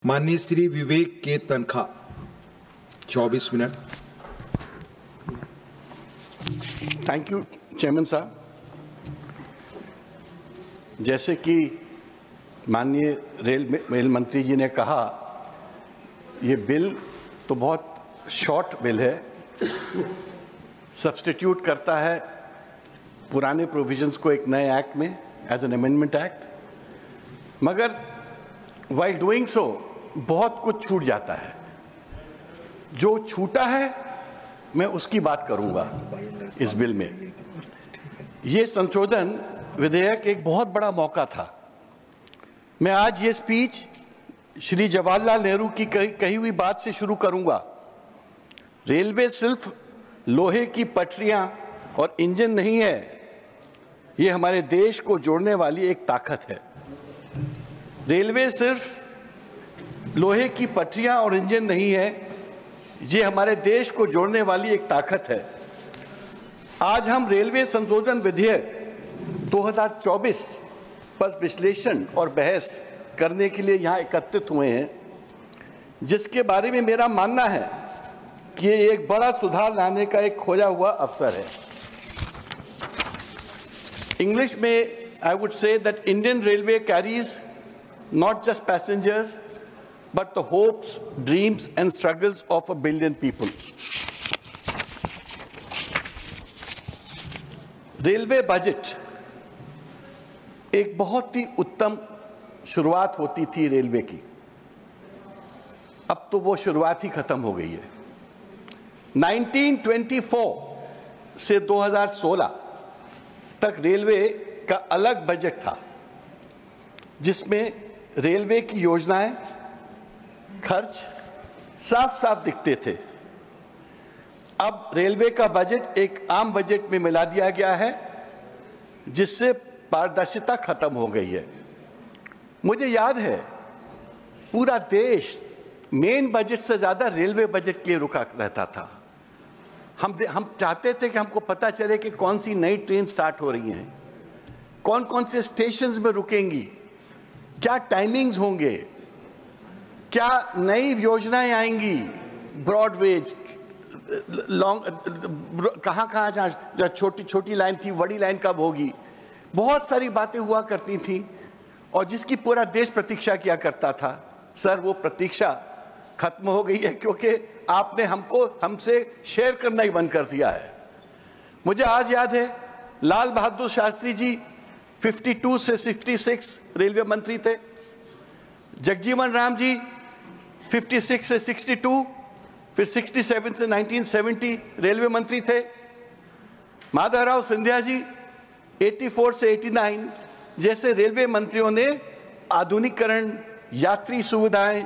माननीय श्री विवेक के तनखा 24 minute. Thank you chairman साहब। जैसे कि माननीय रेल मंत्री जी ने कहा, ये बिल तो बहुत शॉर्ट बिल है, सब्स्टिट्यूट करता है पुराने प्रोविजंस को एक नए एक्ट में एज एन अमेंडमेंट एक्ट, मगर वाइल डूइंग सो बहुत कुछ छूट जाता है। जो छूटा है मैं उसकी बात करूंगा इस बिल में। ये संशोधन विधेयक एक बहुत बड़ा मौका था। मैं आज ये स्पीच श्री जवाहरलाल नेहरू की कही हुई बात से शुरू करूंगा। रेलवे सिर्फ लोहे की पटरियां और इंजन नहीं है, ये हमारे देश को जोड़ने वाली एक ताकत है। रेलवे सिर्फ लोहे की पटरियां और इंजन नहीं है, ये हमारे देश को जोड़ने वाली एक ताकत है। आज हम रेलवे संशोधन विधेयक 2024 पर विश्लेषण और बहस करने के लिए यहाँ एकत्रित हुए हैं, जिसके बारे में मेरा मानना है कि ये एक बड़ा सुधार लाने का एक खोया हुआ अवसर है। इंग्लिश में I would say that Indian railway carries not just passengers, but the hopes, dreams, and struggles of 1 billion people. Railway budget एक बहुत ही उत्तम शुरुआत होती थी रेलवे की। अब तो वो शुरुआत ही खत्म हो गई है। 1924 से 2016 तक रेलवे का अलग बजट था, जिसमें रेलवे की योजनाएं, खर्च साफ साफ दिखते थे। अब रेलवे का बजट एक आम बजट में मिला दिया गया है, जिससे पारदर्शिता खत्म हो गई है। मुझे याद है पूरा देश मेन बजट से ज्यादा रेलवे बजट के लिए रुका रहता था। हम चाहते थे कि हमको पता चले कि कौन सी नई ट्रेन स्टार्ट हो रही हैं, कौन कौन से स्टेशंस में रुकेंगी, क्या टाइमिंग्स होंगे, क्या नई योजनाएं आएंगी, ब्रॉडवेज, लॉन्ग, कहाँ जहाँ छोटी छोटी लाइन थी, बड़ी लाइन कब होगी। बहुत सारी बातें हुआ करती थी और जिसकी पूरा देश प्रतीक्षा किया करता था। सर, वो प्रतीक्षा खत्म हो गई है, क्योंकि आपने हमसे शेयर करना ही बंद कर दिया है। मुझे आज याद है लाल बहादुर शास्त्री जी 52 से 66 रेलवे मंत्री थे। जगजीवन राम जी 56 से 62, फिर 67 से 1970 रेलवे मंत्री थे। माधवराव सिंधिया जी 84 से 89 जैसे रेलवे मंत्रियों ने आधुनिकीकरण, यात्री सुविधाएं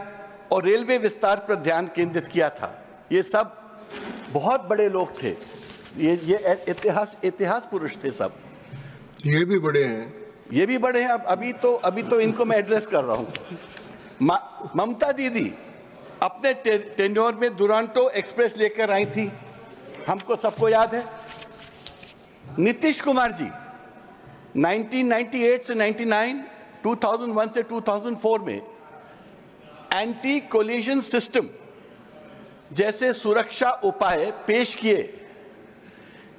और रेलवे विस्तार पर ध्यान केंद्रित किया था। ये सब बहुत बड़े लोग थे, ये इतिहास पुरुष थे सब। ये भी बड़े हैं, ये भी बड़े हैं। अभी तो इनको मैं एड्रेस कर रहा हूं। ममता दीदी अपने टेन्योर में दुरांतो एक्सप्रेस लेकर आई थी, हमको सबको याद है। नीतीश कुमार जी 1998 से 99, 2001 से 2004 में एंटी कोलिजन सिस्टम जैसे सुरक्षा उपाय पेश किए,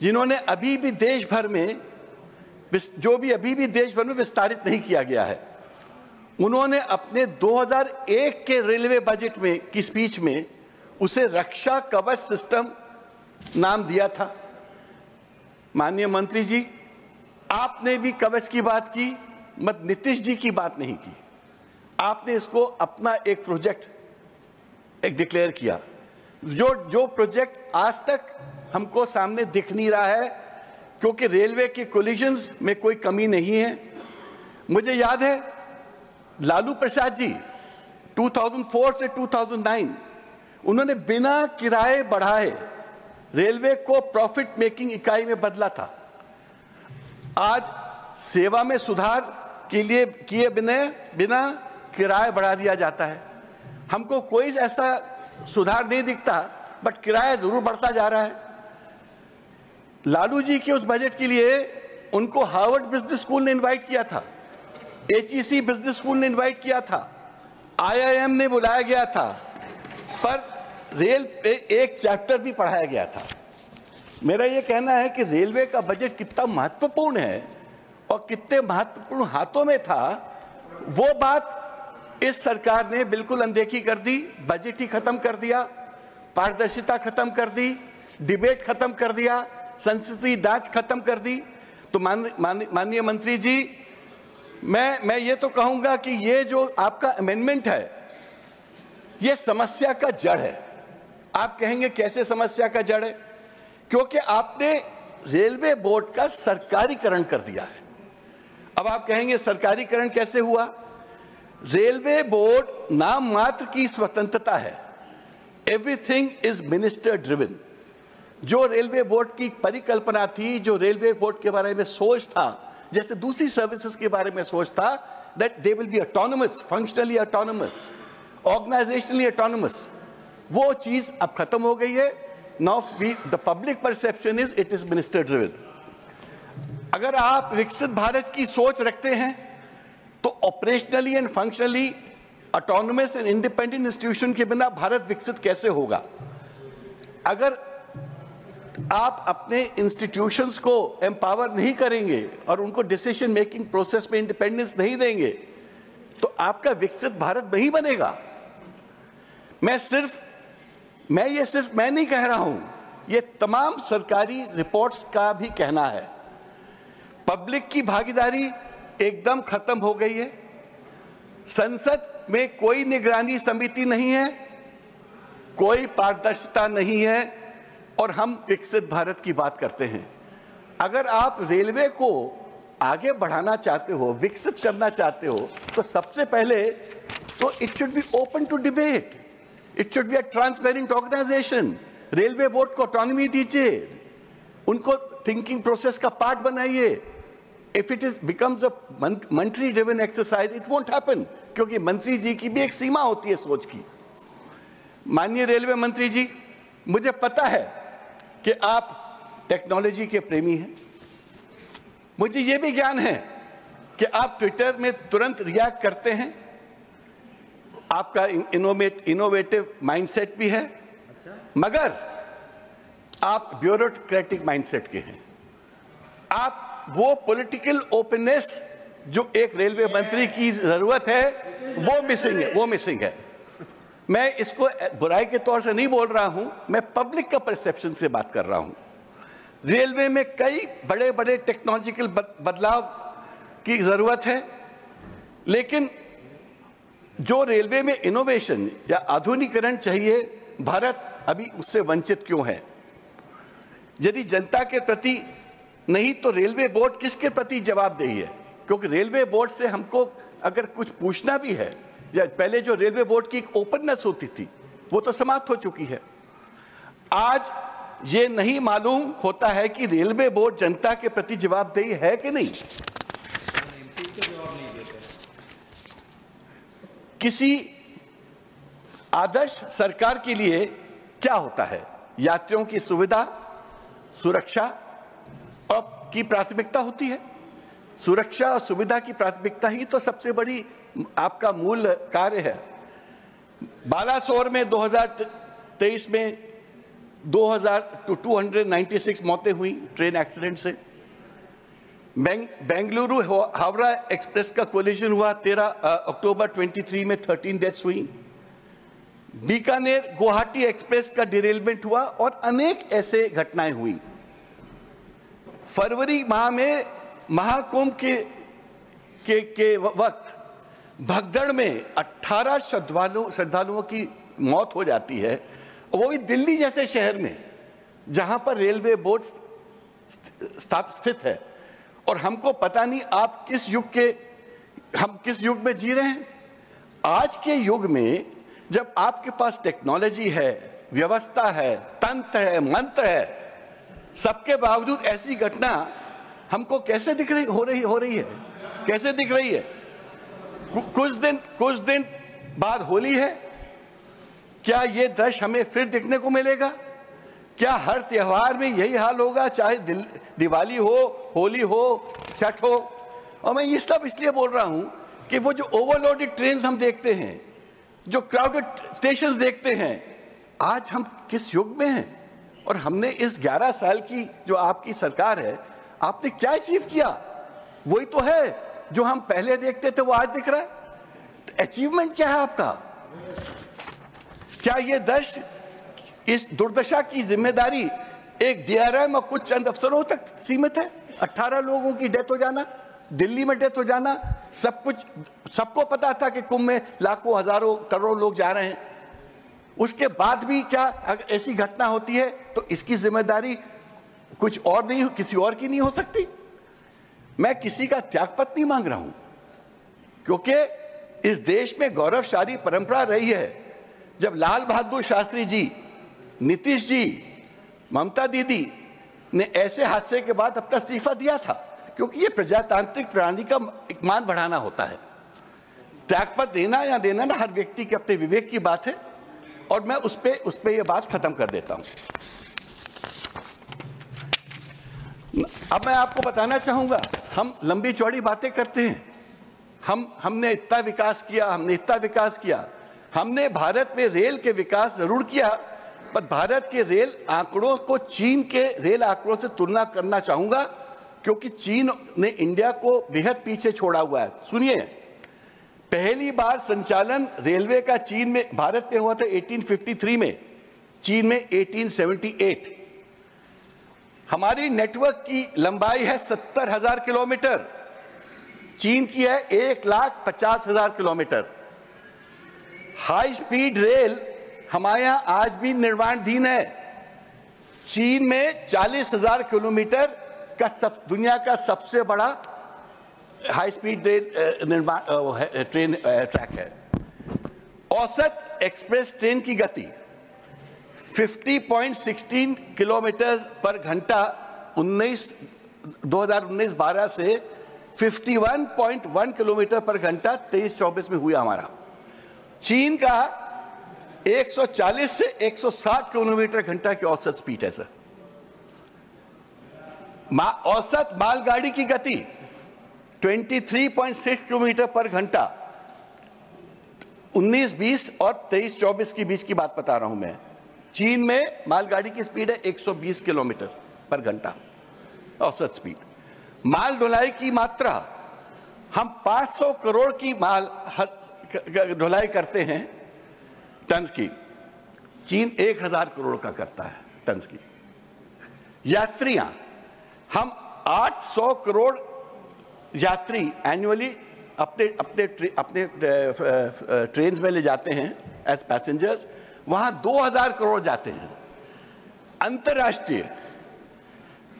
जिन्होंने अभी भी देश भर में विस्तारित नहीं किया गया है। उन्होंने अपने 2001 के रेलवे बजट में की स्पीच में उसे रक्षा कवच सिस्टम नाम दिया था। माननीय मंत्री जी, आपने भी कवच की बात की, मत नीतीश जी की बात नहीं की। आपने इसको अपना एक प्रोजेक्ट डिक्लेयर किया, जो प्रोजेक्ट आज तक हमको सामने दिख नहीं रहा है, क्योंकि रेलवे के कोलिजन्स में कोई कमी नहीं है। मुझे याद है लालू प्रसाद जी 2004 से 2009 उन्होंने बिना किराए बढ़ाए रेलवे को प्रॉफिट मेकिंग इकाई में बदला था। आज सेवा में सुधार के लिए किए बिना किराया बढ़ा दिया जाता है। हमको कोई ऐसा सुधार नहीं दिखता, बट किराया जरूर बढ़ता जा रहा है। लालू जी के उस बजट के लिए उनको हार्वर्ड बिजनेस स्कूल ने इनवाइट किया था, HEC बिजनेस स्कूल ने इनवाइट किया था, IIM ने बुलाया गया था, पर रेल पे एक चैप्टर भी पढ़ाया गया था। मेरा ये कहना है कि रेलवे का बजट कितना महत्वपूर्ण है और कितने महत्वपूर्ण हाथों में था, वो बात इस सरकार ने बिल्कुल अनदेखी कर दी। बजट ही खत्म कर दिया, पारदर्शिता खत्म कर दी, डिबेट खत्म कर दिया, संसदीय जांच खत्म कर दी। तो माननीय मंत्री जी, मैं ये तो कहूंगा कि ये जो आपका अमेंडमेंट है, ये समस्या का जड़ है। आप कहेंगे कैसे समस्या का जड़ है? क्योंकि आपने रेलवे बोर्ड का सरकारीकरण कर दिया है। अब आप कहेंगे सरकारीकरण कैसे हुआ? रेलवे बोर्ड नाम मात्र की स्वतंत्रता है, एवरीथिंग इज मिनिस्टर ड्रिवन। जो रेलवे बोर्ड की परिकल्पना थी, जो रेलवे बोर्ड के बारे में सोच था, जैसे दूसरी सर्विसेज के बारे में सोच था, that they will be autonomous, functionally autonomous, organisationally autonomous, वो चीज अब खत्म हो गई है। Now the public perception is it is minister driven. अगर आप विकसित भारत की सोच रखते हैं तो operationally and functionally autonomous and independent institution के बिना भारत विकसित कैसे होगा? अगर आप अपने इंस्टीट्यूशंस को एम्पावर नहीं करेंगे और उनको डिसीजन मेकिंग प्रोसेस में इंडिपेंडेंस नहीं देंगे तो आपका विकसित भारत नहीं बनेगा। मैं नहीं कह रहा हूं, ये तमाम सरकारी रिपोर्ट्स का भी कहना है। पब्लिक की भागीदारी एकदम खत्म हो गई है। संसद में कोई निगरानी समिति नहीं है, कोई पारदर्शिता नहीं है, और हम विकसित भारत की बात करते हैं। अगर आप रेलवे को आगे बढ़ाना चाहते हो, विकसित करना चाहते हो, तो सबसे पहले तो it should be open to debate, it should be a transparent organisation. Railway board को ऑटोनॉमी दीजिए, उनको थिंकिंग प्रोसेस का पार्ट बनाइए। If it is becomes a mantri driven exercise, it won't happen, क्योंकि मंत्री जी की भी एक सीमा होती है सोच की। माननीय रेलवे मंत्री जी, मुझे पता है कि आप टेक्नोलॉजी के प्रेमी हैं, मुझे यह भी ज्ञान है कि आप ट्विटर में तुरंत रिएक्ट करते हैं, आपका इनोवेटिव माइंडसेट भी है, मगर आप ब्यूरोक्रेटिक माइंडसेट के हैं। आप वो पॉलिटिकल ओपननेस जो एक रेलवे मंत्री की जरूरत है, वो मिसिंग है। मैं इसको बुराई के तौर से नहीं बोल रहा हूं, मैं पब्लिक का परसेप्शन से बात कर रहा हूं। रेलवे में कई बड़े बड़े टेक्नोलॉजिकल बदलाव की जरूरत है, लेकिन जो रेलवे में इनोवेशन या आधुनिकीकरण चाहिए, भारत अभी उससे वंचित क्यों है? यदि जनता के प्रति नहीं तो रेलवे बोर्ड किसके प्रति जवाबदेही है? क्योंकि रेलवे बोर्ड से हमको अगर कुछ पूछना भी है, या पहले जो रेलवे बोर्ड की एक ओपननेस होती थी, वो तो समाप्त हो चुकी है। आज ये नहीं मालूम होता है कि रेलवे बोर्ड जनता के प्रति जवाबदेही है कि नहीं। किसी आदर्श सरकार के लिए क्या होता है? यात्रियों की सुविधा, सुरक्षा की प्राथमिकता होती है। सुरक्षा और सुविधा की प्राथमिकता ही तो सबसे बड़ी आपका मूल कार्य है। बालासोर में 2023 में 296 मौतें हुई ट्रेन एक्सीडेंट से। बेंगलुरु हावड़ा एक्सप्रेस का कोलिजन हुआ 13 अक्टूबर 23 में 13 डेथ्स हुई। बीकानेर गुवाहाटी एक्सप्रेस का डिरेलमेंट हुआ और अनेक ऐसे घटनाएं हुई। फरवरी माह में महाकुंभ के वक्त भगदड़ में 18 श्रद्धालुओं की मौत हो जाती है, वो भी दिल्ली जैसे शहर में जहां पर रेलवे बोर्ड स्थित है। और हमको पता नहीं हम किस युग में जी रहे हैं। आज के युग में जब आपके पास टेक्नोलॉजी है, व्यवस्था है, तंत्र है, मंत्र है, सबके बावजूद ऐसी घटना हमको कैसे हो रही है? कैसे दिख रही है? कुछ दिन बाद होली है, क्या ये दृश्य हमें फिर देखने को मिलेगा? क्या हर त्योहार में यही हाल होगा, चाहे दिवाली हो, होली हो, छठ हो? और मैं ये सब इसलिए बोल रहा हूं कि वो जो ओवरलोडेड ट्रेन हम देखते हैं, जो क्राउडेड स्टेशंस देखते हैं। आज हम किस युग में हैं? और हमने इस 11 साल की जो आपकी सरकार है, आपने क्या अचीव किया? वही तो है जो हम पहले देखते थे, वो आज दिख रहा है। तो अचीवमेंट क्या है आपका? क्या ये देश, इस दुर्दशा की जिम्मेदारी एक डीआरएम और कुछ चंद अफसरों तक सीमित है? 18 लोगों की डेथ हो जाना, दिल्ली में डेथ हो जाना, सब कुछ सबको पता था कि कुंभ में लाखों हजारों करोड़ों लोग जा रहे हैं। उसके बाद भी क्या अगर ऐसी घटना होती है तो इसकी जिम्मेदारी कुछ और नहीं, किसी और की नहीं हो सकती? मैं किसी का त्यागपत्र नहीं मांग रहा हूं, क्योंकि इस देश में गौरवशाली परंपरा रही है। जब लाल बहादुर शास्त्री जी, नीतीश जी, ममता दीदी ने ऐसे हादसे के बाद अपना इस्तीफा दिया था, क्योंकि ये प्रजातांत्रिक प्रणाली का एक मान बढ़ाना होता है। त्यागपत्र देना या देना ना हर व्यक्ति के अपने विवेक की बात है, और मैं उस पे ये बात खत्म कर देता हूं। अब मैं आपको बताना चाहूंगा, हम लंबी चौड़ी बातें करते हैं, हमने इतना विकास किया, हमने इतना विकास किया। हमने भारत में रेल के विकास जरूर किया, पर भारत के रेल आंकड़ों को चीन के रेल आंकड़ों से तुलना करना चाहूंगा, क्योंकि चीन ने इंडिया को बेहद पीछे छोड़ा हुआ है। सुनिए, पहली बार संचालन रेलवे का चीन में, भारत में हुआ था 1853 में, चीन में 1878। हमारी नेटवर्क की लंबाई है 70,000 किलोमीटर, चीन की है 1,50,000 किलोमीटर। हाई स्पीड रेल हमारे यहां आज भी निर्माणाधीन है। चीन में 40,000 किलोमीटर का दुनिया का सबसे बड़ा हाई स्पीड रेल निर्माण ट्रेन ट्रैक है। औसत एक्सप्रेस ट्रेन की गति 50.16 किलोमीटर पर घंटा 2019-12 से 51.1 किलोमीटर पर घंटा 23-24 में हुआ हमारा। चीन का 140 से 160 किलोमीटर घंटा की औसत स्पीड है सर। औसत मालगाड़ी की गति 23.6 किलोमीटर पर घंटा 19-20 और 23-24 के बीच की बात बता रहा हूं मैं। चीन में मालगाड़ी की स्पीड है 120 किलोमीटर पर घंटा औसत स्पीड। माल ढुलाई की मात्रा, हम 500 करोड़ की माल ढुलाई करते हैं टन की, चीन 1000 करोड़ का करता है टन की। यात्रियां, हम 800 करोड़ यात्री एनुअली अपने ट्रेन में ले जाते हैं एज पैसेंजर्स, वहां 2000 करोड़ जाते हैं। अंतरराष्ट्रीय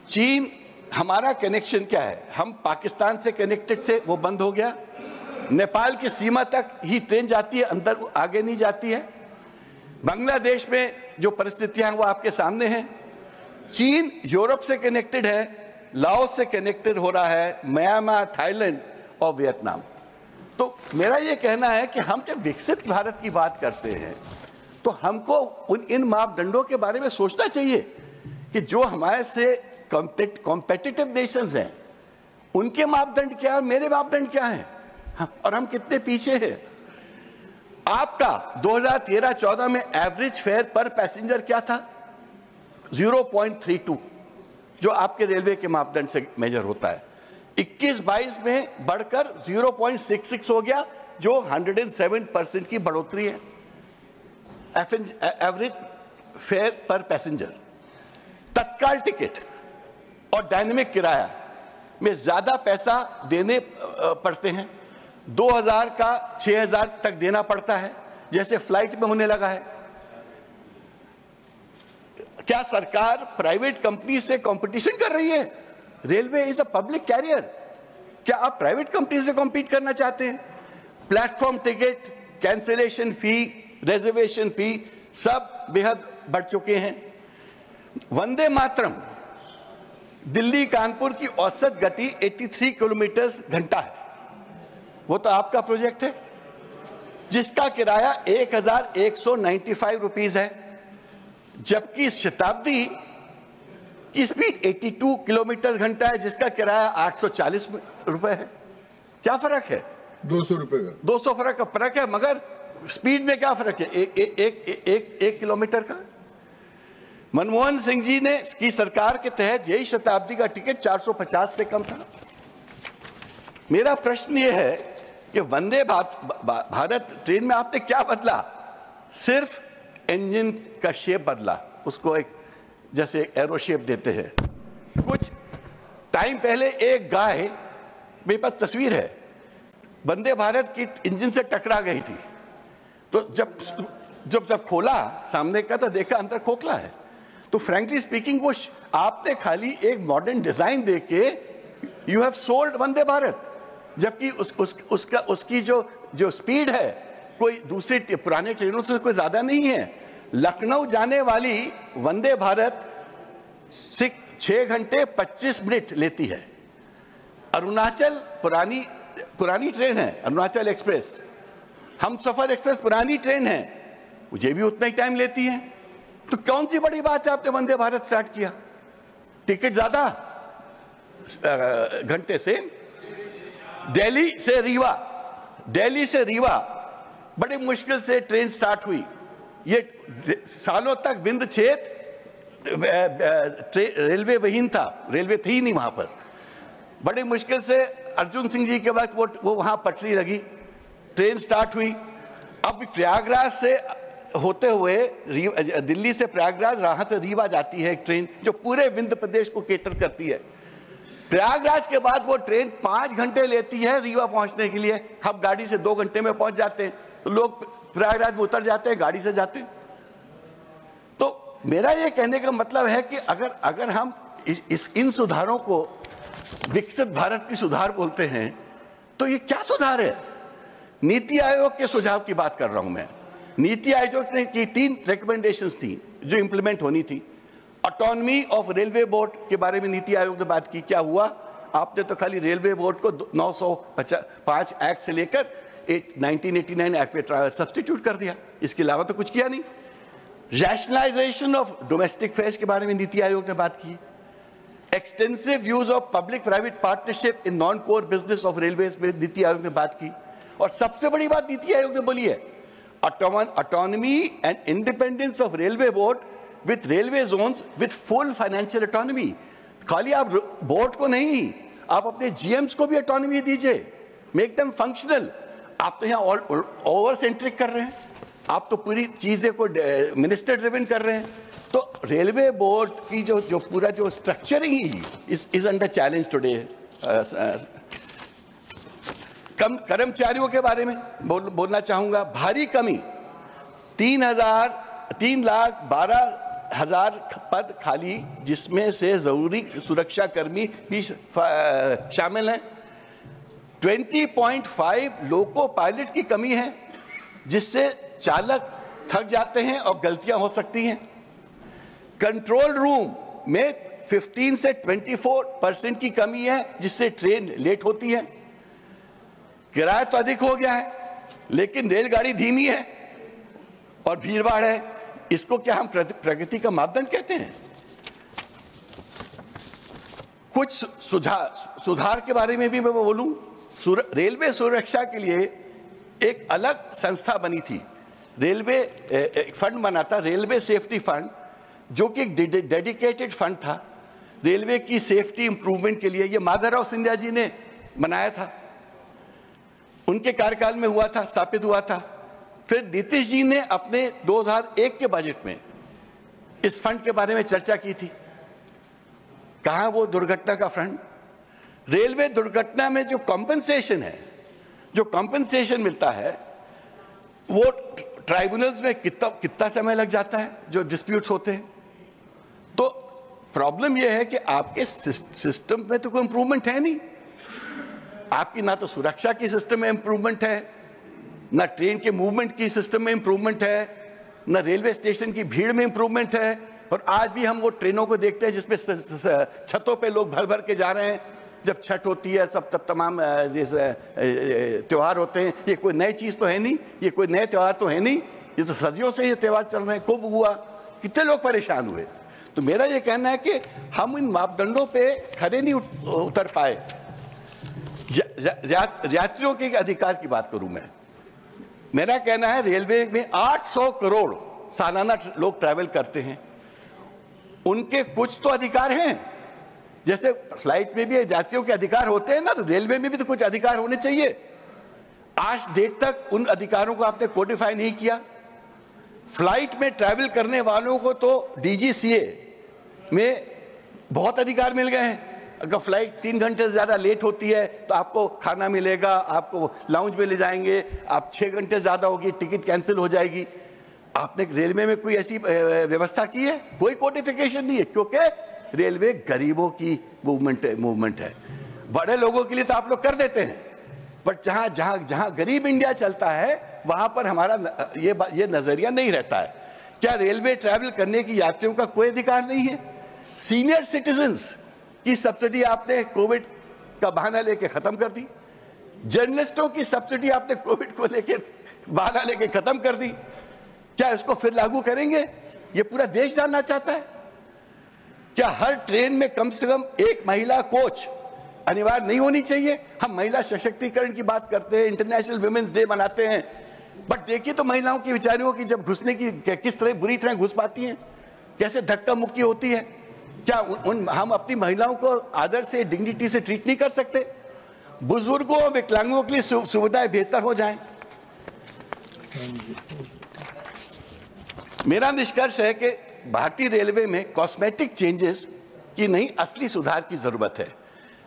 चीन, हमारा कनेक्शन क्या है? हम पाकिस्तान से कनेक्टेड थे, वो बंद हो गया। नेपाल की सीमा तक ही ट्रेन जाती है, अंदर आगे नहीं जाती है। बांग्लादेश में जो परिस्थितियां हैं वो आपके सामने हैं। चीन यूरोप से कनेक्टेड है, लाओस से कनेक्टेड हो रहा है, म्यांमार, थाईलैंड और वियतनाम। तो मेरा ये कहना है कि हम जब विकसित भारत की बात करते हैं तो हमको इन मापदंडों के बारे में सोचना चाहिए कि जो हमारे से कॉम्पिटिटिव नेशंस हैं उनके मापदंड क्या है, मेरे मापदंड क्या है, और हम कितने पीछे हैं। आपका 2013-14 में एवरेज फेयर पर पैसेंजर क्या था? 0.32, जो आपके रेलवे के मापदंड से मेजर होता है। 21-22 में बढ़कर 0.66 हो गया, जो 107% की बढ़ोतरी है एवरेज फेयर पर पैसेंजर। तत्काल टिकट और डायनेमिक किराया में ज्यादा पैसा देने पड़ते हैं, 2000 का 6000 तक देना पड़ता है, जैसे फ्लाइट में होने लगा है। क्या सरकार प्राइवेट कंपनी से कंपटीशन कर रही है? Railway is a public carrier, क्या आप प्राइवेट कंपनी से कॉम्पीट करना चाहते हैं? Platform ticket, cancellation fee, reservation fee सब बेहद बढ़ चुके हैं। वंदे मातरम दिल्ली कानपुर की औसत गति 83 किलोमीटर घंटा है, वो तो आपका प्रोजेक्ट है, जिसका किराया 1195 रुपीज है, जबकि शताब्दी की स्पीड 82 किलोमीटर घंटा है, जिसका किराया 840 रुपए है। क्या फर्क है? 200 रुपए का 200 फर्क है, मगर स्पीड में क्या फर्क है? एक किलोमीटर का। मनमोहन सिंह जी ने की सरकार के तहत यही शताब्दी का टिकट 450 से कम था। मेरा प्रश्न यह है कि वंदे भारत ट्रेन में आपने क्या बदला? सिर्फ इंजन का शेप बदला, उसको एक जैसे एरो शेप देते हैं। कुछ टाइम पहले एक गाय, मेरे पास तस्वीर है, वंदे भारत की इंजन से टकरा गई थी। तो जब खोला सामने का तो देखा अंदर खोखला है। तो फ्रैंकली स्पीकिंग वो आपने खाली एक मॉडर्न डिजाइन देके you have sold Vande Bharat, जबकि उसकी जो स्पीड है कोई दूसरी पुराने ट्रेनों से कोई ज्यादा नहीं है। लखनऊ जाने वाली वंदे भारत 6 घंटे 25 मिनट लेती है। अरुणाचल पुरानी ट्रेन है, अरुणाचल एक्सप्रेस, हम सफर एक्सप्रेस पुरानी ट्रेन है, मुझे भी उतना ही टाइम लेती है। तो कौन सी बड़ी बात है आपने वंदे भारत स्टार्ट किया? टिकट ज्यादा, घंटे से। दिल्ली से रीवा बड़ी मुश्किल से ट्रेन स्टार्ट हुई। ये सालों तक विंध्य क्षेत्र रेलवे विहीन था, रेलवे थी नहीं वहां पर। बड़ी मुश्किल से अर्जुन सिंह जी के वक्त वो वहां पटरी लगी, ट्रेन स्टार्ट हुई। अब प्रयागराज से होते हुए दिल्ली से प्रयागराज, वहां से रीवा जाती है एक ट्रेन जो पूरे विंध्य प्रदेश को केटर करती है। प्रयागराज के बाद वो ट्रेन 5 घंटे लेती है रीवा पहुंचने के लिए। हम गाड़ी से 2 घंटे में पहुंच जाते हैं, तो लोग प्रयागराज में उतर जाते हैं, गाड़ी से जाते हैं। तो मेरा ये कहने का मतलब है कि अगर हम इन सुधारों को विकसित भारत की सुधार बोलते हैं तो ये क्या सुधार है? नीति आयोग के सुझाव की बात कर रहा हूं मैं। नीति आयोग ने की 3 रिकमेंडेशंस थी जो इंप्लीमेंट होनी थी। ऑटोनॉमी ऑफ रेलवे बोर्ड के बारे में नीति आयोग ने बात की। क्या हुआ? आपने तो खाली रेलवे बोर्ड को 905 एक्ट से लेकर 1989 एक्ट में सब्स्टिट्यूट कर दिया, इसके अलावा तो कुछ किया नहीं। रैशनलाइजेशन ऑफ डोमेस्टिक फेयर्स के बारे में नीति आयोग ने बात की। Extensive use of public private partnership in non core business of railways में नीति आयोग ने बात की। और सबसे बड़ी बात नीति आयोग ने बोली है, autonomy and independence of railway board with railway zones with full financial autonomy। खाली आप बोर्ड को नहीं, आप अपने जीएम्स को भी ऑटोनॉमी दीजिए, मेक देम फंक्शनल। आप तो यहाँ ओवर सेंट्रिक कर रहे हैं, आप तो पूरी चीजें को मिनिस्टर ड्रिवन कर रहे हैं। तो रेलवे बोर्ड की जो पूरा जो structuring is under challenge today. कर्मचारियों के बारे में बोलना चाहूंगा। भारी कमी, 3,12,000 पद खाली, जिसमें से जरूरी सुरक्षा कर्मी भी शामिल हैं। 20.5 लोको पायलट की कमी है, जिससे चालक थक जाते हैं और गलतियां हो सकती हैं। कंट्रोल रूम में 15 से 24% की कमी है, जिससे ट्रेन लेट होती है। किराया तो अधिक हो गया है, लेकिन रेलगाड़ी धीमी है और भीड़भाड़ है। इसको क्या हम प्रगति का मापदंड कहते हैं? कुछ सुधार के बारे में भी मैं बोलूं। रेलवे सुरक्षा के लिए एक अलग संस्था बनी थी, रेलवे एक फंड बना था, रेलवे सेफ्टी फंड, जो कि एक डेडिकेटेड फंड था रेलवे की सेफ्टी इंप्रूवमेंट के लिए। ये माधवराव सिंधिया जी ने बनाया था, उनके कार्यकाल में हुआ था, स्थापित हुआ था। फिर नीतीश जी ने अपने 2001 के बजट में इस फंड के बारे में चर्चा की थी। कहां वो दुर्घटना का फंड? रेलवे दुर्घटना में जो कॉम्पेंसेशन है, जो कॉम्पेंसेशन मिलता है, वो ट्राइब्यूनल्स में कितना समय लग जाता है जो डिस्प्यूट्स होते हैं। तो प्रॉब्लम यह है कि आपके सिस्टम में तो कोई इंप्रूवमेंट है नहीं। आपकी ना तो सुरक्षा की सिस्टम में इंप्रूवमेंट है, ना ट्रेन के मूवमेंट की सिस्टम में इंप्रूवमेंट है, ना रेलवे स्टेशन की भीड़ में इंप्रूवमेंट है। और आज भी हम वो ट्रेनों को देखते हैं जिसमें छतों पे लोग भर भर के जा रहे हैं। जब छठ होती है, सब तब तमाम त्योहार होते हैं। ये कोई नई चीज तो है नहीं, ये कोई नए त्योहार तो है नहीं, ये तो सदियों से ये त्योहार चल रहे हैं। कुंभ हुआ, कितने लोग परेशान हुए। तो मेरा ये कहना है कि हम इन मापदंडों पे खड़े नहीं उतर पाए। यात्रियों के अधिकार की बात करूं मैं, मेरा कहना है रेलवे में 800 करोड़ सालाना लोग ट्रैवल करते हैं, उनके कुछ तो अधिकार हैं। जैसे फ्लाइट में भी यात्रियों के अधिकार होते हैं ना, तो रेलवे में भी तो कुछ अधिकार होने चाहिए। आज डेट तक उन अधिकारों को आपने कोडिफाई नहीं किया। फ्लाइट में ट्रैवल करने वालों को तो डीजीसीए में बहुत अधिकार मिल गए हैं। अगर फ्लाइट 3 घंटे से ज्यादा लेट होती है तो आपको खाना मिलेगा, आपको लाउंज में ले जाएंगे, आप 6 घंटे ज्यादा होगी टिकट कैंसिल हो जाएगी। आपने रेलवे में कोई ऐसी व्यवस्था की है? कोई कोडिफिकेशन नहीं है, क्योंकि रेलवे गरीबों की मूवमेंट है। बड़े लोगों के लिए तो आप लोग कर देते हैं, बट जहां जहां जहां गरीब इंडिया चलता है वहां पर हमारा ये नजरिया नहीं रहता है। क्या रेलवे ट्रैवल करने की यात्रियों का कोई अधिकार नहीं है? सीनियर सिटीजन्स की सब्सिडी आपने कोविड का बहाना लेके खत्म कर दी। जर्नलिस्टों की सब्सिडी आपने कोविड को लेके बहाना लेके खत्म कर दी। क्या इसको फिर लागू करेंगे? ये पूरा देश जानना चाहता है। क्या हर ट्रेन में कम से कम एक महिला कोच अनिवार्य नहीं होनी चाहिए? हम महिला सशक्तिकरण की बात करते हैं, इंटरनेशनल वुमेन्स डे मनाते हैं, बट देखिए तो महिलाओं की बेचारियों की जब घुसने की किस तरह बुरी तरह घुस पाती हैं, कैसे धक्का मुक्की होती है। क्या हम अपनी महिलाओं को आदर से, डिग्निटी से ट्रीट नहीं कर सकते? बुजुर्गों और विकलांगों के लिए सुविधाएं बेहतर हो जाएं। मेरा निष्कर्ष है कि भारतीय रेलवे में कॉस्मेटिक चेंजेस की नहीं, असली सुधार की जरूरत है।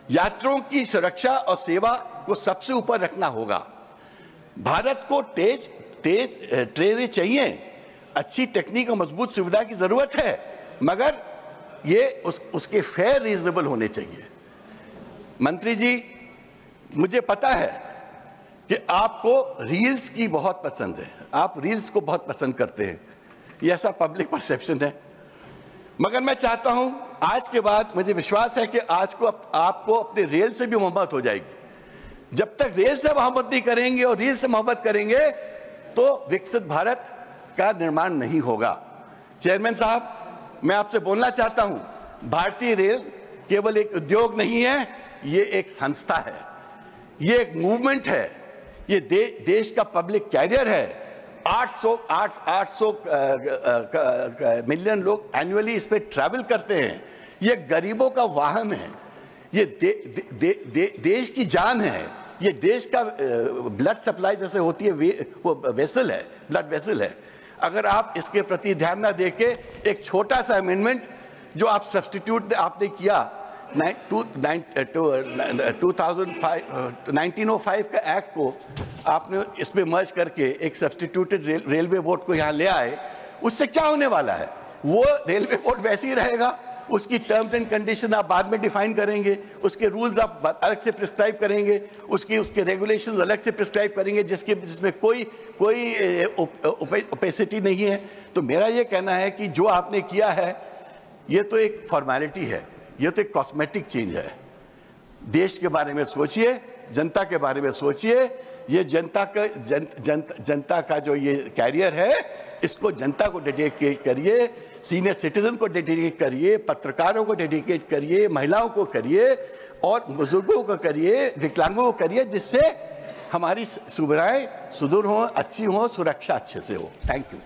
यात्रियों की सुरक्षा और सेवा को सबसे ऊपर रखना होगा। भारत को तेज ट्रेनें चाहिए, अच्छी टेक्निक और मजबूत सुविधा की जरूरत है, मगर ये उसके फेयर रीजनेबल होने चाहिए। मंत्री जी, मुझे पता है कि आपको रील्स की बहुत पसंद है, आप रील्स को बहुत पसंद करते हैं, ये ऐसा पब्लिक परसेप्शन है। मगर मैं चाहता हूं, आज के बाद मुझे विश्वास है कि आज को आपको अपने रेल से भी मोहब्बत हो जाएगी। जब तक रेल से मोहब्बत नहीं करेंगे और रील से मोहब्बत करेंगे तो विकसित भारत का निर्माण नहीं होगा। चेयरमैन साहब, मैं आपसे बोलना चाहता हूं, भारतीय रेल केवल एक उद्योग नहीं है, ये एक संस्था है, ये एक मूवमेंट है, ये देश का पब्लिक कैरियर है। 800 मिलियन लोग एनुअली इस पे ट्रैवल करते हैं। ये गरीबों का वाहन है, ये देश की जान है, ये देश का ब्लड सप्लाई जैसे होती है, वो वेसल है, ब्लड वेसल है। अगर आप इसके प्रति ध्यान ना देके एक छोटा सा अमेंडमेंट जो आप सब्स्टिट्यूट आपने किया 1905 का एक्ट को आपने इसमें मर्ज करके एक सब्स्टिट्यूटेड रेलवे बोर्ड को यहाँ ले आए, उससे क्या होने वाला है? वो रेलवे बोर्ड वैसे ही रहेगा, उसकी टर्म्स एंड कंडीशन आप बाद में डिफाइन करेंगे, उसके रूल्स आप अलग से प्रिस्क्राइब करेंगे, उसके रेगुलेशंस अलग से प्रिस्क्राइब करेंगे, जिसमें कोई ओपेसिटी नहीं है। तो मेरा ये कहना है कि जो आपने किया है ये तो एक फॉर्मेलिटी है, ये तो एक कॉस्मेटिक चेंज है। देश के बारे में सोचिए, जनता के बारे में सोचिए। ये जनता का जो ये कैरियर है, इसको जनता को डेडिकेट करिए, सीनियर सिटीजन को डेडिकेट करिए, पत्रकारों को डेडिकेट करिए, महिलाओं को करिए और बुजुर्गों को करिए, विकलांगों को करिए, जिससे हमारी सुविधाएं सुदूर हों, अच्छी हों, सुरक्षा अच्छे से हो। Thank you.